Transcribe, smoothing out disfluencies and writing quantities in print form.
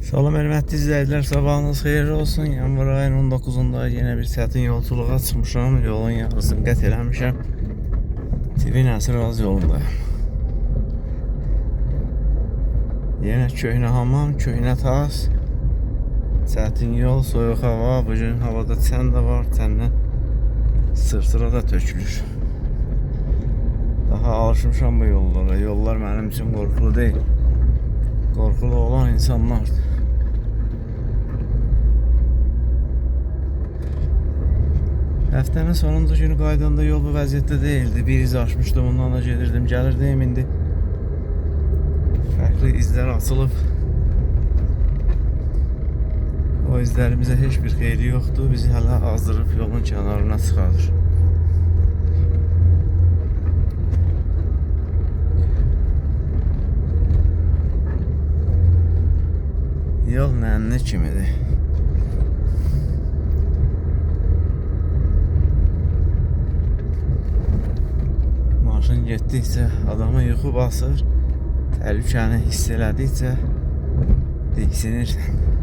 Salam hörmətli izləyicilər, sabahınız xeyirli olsun. Yanvar ayının 19-da yenə bir çətin yolculuğa çıxmışam. Yolun yarısını qət eləmişəm. TV Nəsiraz yolundayım. Yenə köhnə hamam, köhnə tas. Çətin yol, soyuq hava. Bugün havada çən də var, çəndən sırtıra da tökülür. Daha alışmışam bu yollara. Yollar mənim üçün qorxulu deyil. Qorxulu olan insanlardır. Həftənin sonuncu günü qaydanda yol bu vəziyyətdə deyildi. Bir iz aşmışdım, ondan da gedirdim, gəlirdim. İndi fərqli izlər açılıb. O izlərimizə heç bir xeyri yoxdur. Bizi hələ azdırıb yolun kənarına çıxardır. Yol nənni kimidir. Maşın getdikcə adamı yuxu basır. Təhlükəni hiss elədikcə diksinirsən.